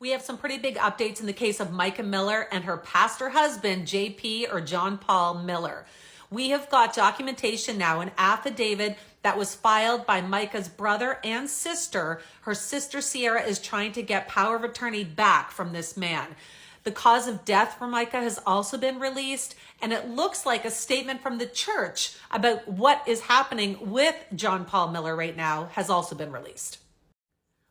We have some pretty big updates in the case of Mica Miller and her pastor husband, JP or John Paul Miller. We have got documentation now, an affidavit that was filed by Mica's brother and sister. Her sister Sierra is trying to get power of attorney back from this man. The cause of death for Mica has also been released, and it looks like a statement from the church about what is happening with John Paul Miller right now has also been released.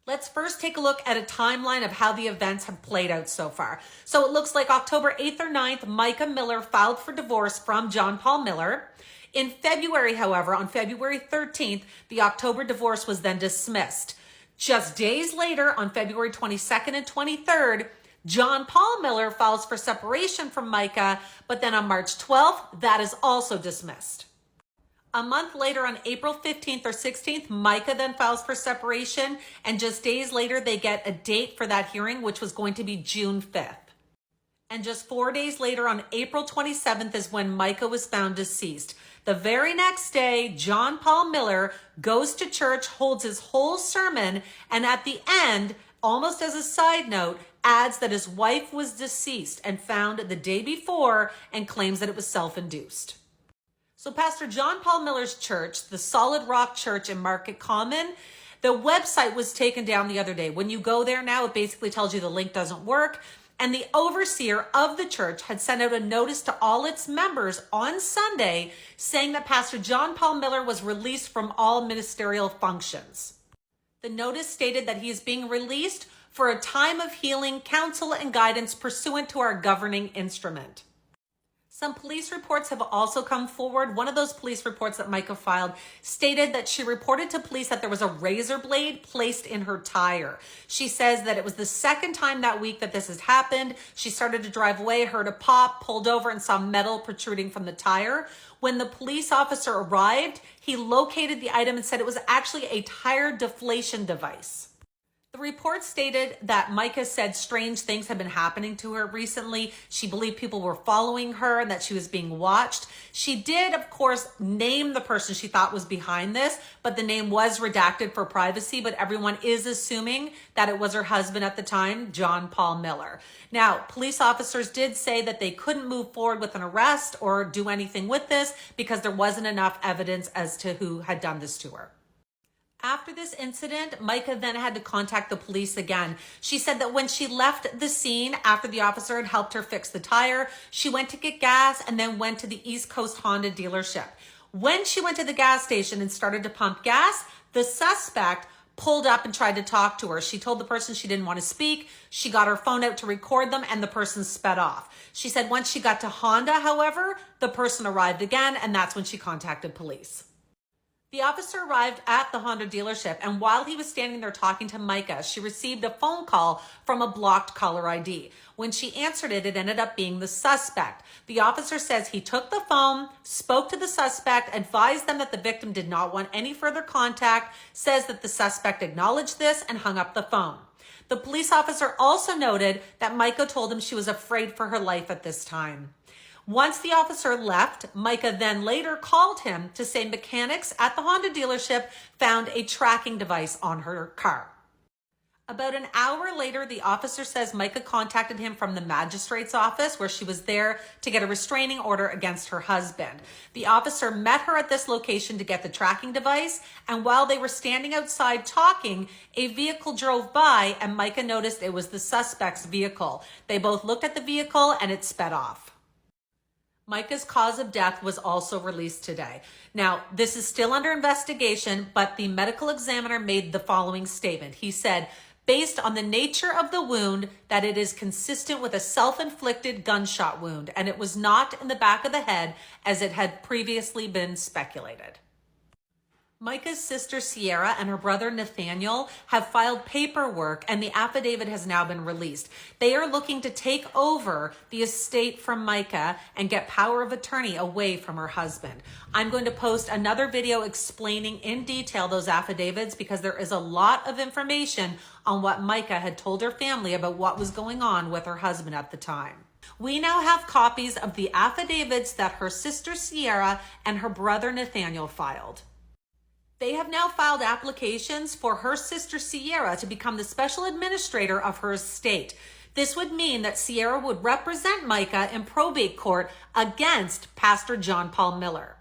Let's first take a look at a timeline of how the events have played out so far. So it looks like October 8th or 9th, Mica Miller filed for divorce from John Paul Miller. In February, however, on February 13th, the October divorce was then dismissed. Just days later, on February 22nd and 23rd, John Paul Miller files for separation from Mica, but then on March 12th, that is also dismissed. A month later, on April 15th or 16th, Mica then files for separation, and just days later, they get a date for that hearing, which was going to be June 5th. And just 4 days later, on April 27th, is when Mica was found deceased. The very next day, John Paul Miller goes to church, holds his whole sermon, and at the end, almost as a side note, adds that his wife was deceased and found the day before and claims that it was self-induced. So Pastor John Paul Miller's church, the Solid Rock Church in Market Common, the website was taken down the other day. When you go there now, it basically tells you the link doesn't work. And the overseer of the church had sent out a notice to all its members on Sunday saying that Pastor John Paul Miller was released from all ministerial functions. The notice stated that he is being released for a time of healing, counsel, and guidance pursuant to our governing instrument. Some police reports have also come forward. One of those police reports that Mica filed stated that she reported to police that there was a razor blade placed in her tire. She says that it was the second time that week that this has happened. She started to drive away, heard a pop, pulled over, and saw metal protruding from the tire. When the police officer arrived, he located the item and said it was actually a tire deflation device. The report stated that Mica said strange things had been happening to her recently. She believed people were following her and that she was being watched. She did, of course, name the person she thought was behind this, but the name was redacted for privacy, but everyone is assuming that it was her husband at the time, John Paul Miller. Now, police officers did say that they couldn't move forward with an arrest or do anything with this because there wasn't enough evidence as to who had done this to her. After this incident, Mica then had to contact the police again. She said that when she left the scene after the officer had helped her fix the tire, she went to get gas and then went to the East Coast Honda dealership. When she went to the gas station and started to pump gas, the suspect pulled up and tried to talk to her. She told the person she didn't want to speak. She got her phone out to record them and the person sped off. She said once she got to Honda, however, the person arrived again, and that's when she contacted police. The officer arrived at the Honda dealership, and while he was standing there talking to Mica, she received a phone call from a blocked caller ID. When she answered it, it ended up being the suspect. The officer says he took the phone, spoke to the suspect, advised them that the victim did not want any further contact, says that the suspect acknowledged this and hung up the phone. The police officer also noted that Mica told him she was afraid for her life at this time. Once the officer left, Mica then later called him to say mechanics at the Honda dealership found a tracking device on her car. About an hour later, the officer says Mica contacted him from the magistrate's office where she was there to get a restraining order against her husband. The officer met her at this location to get the tracking device, and while they were standing outside talking, a vehicle drove by and Mica noticed it was the suspect's vehicle. They both looked at the vehicle and it sped off. Mica's cause of death was also released today. Now, this is still under investigation, but the medical examiner made the following statement. He said, based on the nature of the wound, that it is consistent with a self-inflicted gunshot wound, and it was not in the back of the head as it had previously been speculated. Mica's sister Sierra and her brother Nathaniel have filed paperwork, and the affidavit has now been released. They are looking to take over the estate from Mica and get power of attorney away from her husband. I'm going to post another video explaining in detail those affidavits because there is a lot of information on what Mica had told her family about what was going on with her husband at the time. We now have copies of the affidavits that her sister Sierra and her brother Nathaniel filed. They have now filed applications for her sister Sierra to become the special administrator of her estate. This would mean that Sierra would represent Mica in probate court against Pastor John Paul Miller.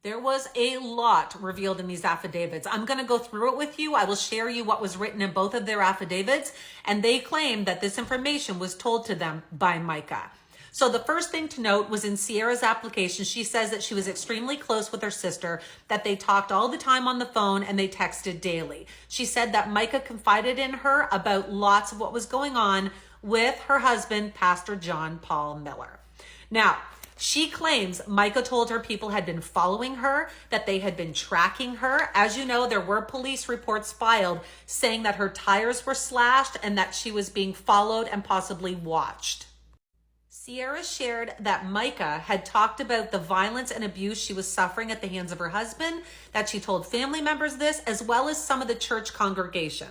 There was a lot revealed in these affidavits. I'm going to go through it with you. I will share you what was written in both of their affidavits, and they claim that this information was told to them by Mica. So the first thing to note was in Sierra's application, she says that she was extremely close with her sister, that they talked all the time on the phone and they texted daily. She said that Mica confided in her about lots of what was going on with her husband, Pastor John Paul Miller. Now, she claims Mica told her people had been following her, that they had been tracking her. As you know, there were police reports filed saying that her tires were slashed and that she was being followed and possibly watched. Sierra shared that Mica had talked about the violence and abuse she was suffering at the hands of her husband, that she told family members this, as well as some of the church congregation.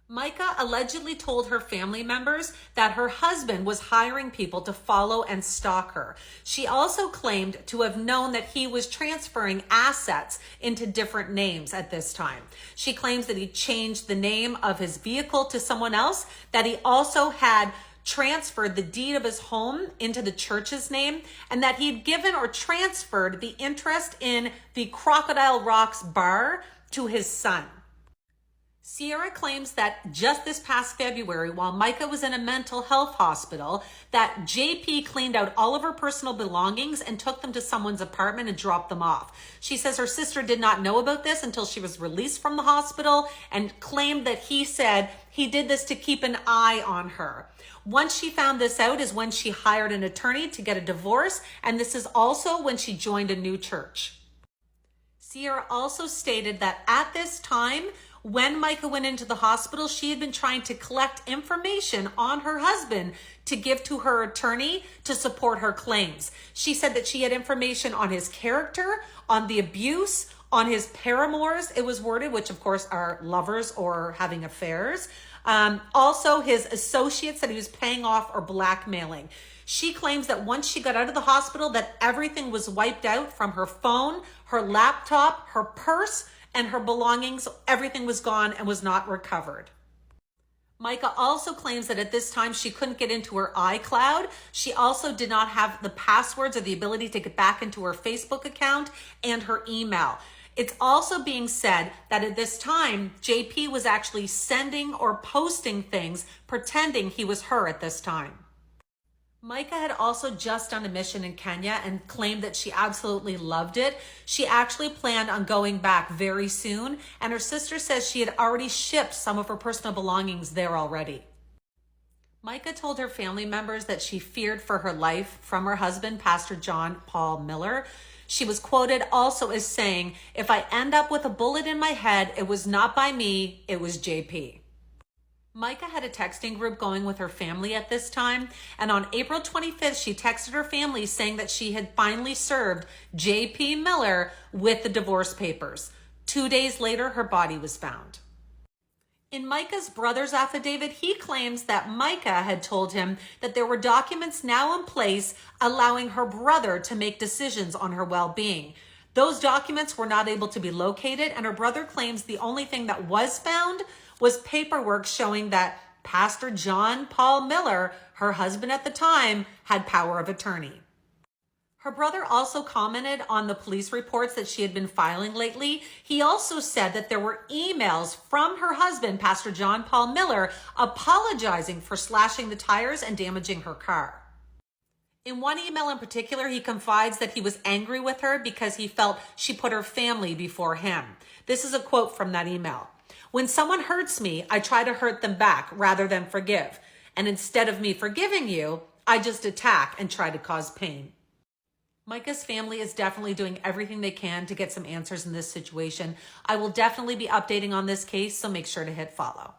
Mica allegedly told her family members that her husband was hiring people to follow and stalk her. She also claimed to have known that he was transferring assets into different names at this time. She claims that he changed the name of his vehicle to someone else, that he also had transferred the deed of his home into the church's name, and that he'd given or transferred the interest in the Crocodile Rocks bar to his son. Sierra claims that just this past February, while Mica was in a mental health hospital, that JP cleaned out all of her personal belongings and took them to someone's apartment and dropped them off. She says her sister did not know about this until she was released from the hospital, and claimed that he said he did this to keep an eye on her. Once she found this out is when she hired an attorney to get a divorce, and this is also when she joined a new church. Sierra also stated that at this time, when Mica went into the hospital, she had been trying to collect information on her husband to give to her attorney to support her claims. She said that she had information on his character, on the abuse, on his paramours, it was worded, which of course are lovers or having affairs. Also his associates that he was paying off or blackmailing. She claims that once she got out of the hospital, that everything was wiped out from her phone, her laptop, her purse, and her belongings. Everything was gone and was not recovered. Mica also claims that at this time she couldn't get into her iCloud. She also did not have the passwords or the ability to get back into her Facebook account and her email. It's also being said that at this time, JP was actually sending or posting things pretending he was her at this time. Mica had also just done a mission in Kenya and claimed that she absolutely loved it. She actually planned on going back very soon, and her sister says she had already shipped some of her personal belongings there already. Mica told her family members that she feared for her life from her husband, Pastor John Paul Miller. She was quoted also as saying, "If I end up with a bullet in my head, it was not by me, it was JP." Mica had a texting group going with her family at this time, and on April 25th, she texted her family saying that she had finally served JP Miller with the divorce papers. 2 days later, her body was found. In Mica's brother's affidavit, he claims that Mica had told him that there were documents now in place allowing her brother to make decisions on her well-being. Those documents were not able to be located, and her brother claims the only thing that was found was paperwork showing that Pastor John Paul Miller, her husband at the time, had power of attorney. Her brother also commented on the police reports that she had been filing lately. He also said that there were emails from her husband, Pastor John Paul Miller, apologizing for slashing the tires and damaging her car. In one email in particular, he confides that he was angry with her because he felt she put her family before him. This is a quote from that email. "When someone hurts me, I try to hurt them back rather than forgive. And instead of me forgiving you, I just attack and try to cause pain." Mica's family is definitely doing everything they can to get some answers in this situation. I will definitely be updating on this case, so make sure to hit follow.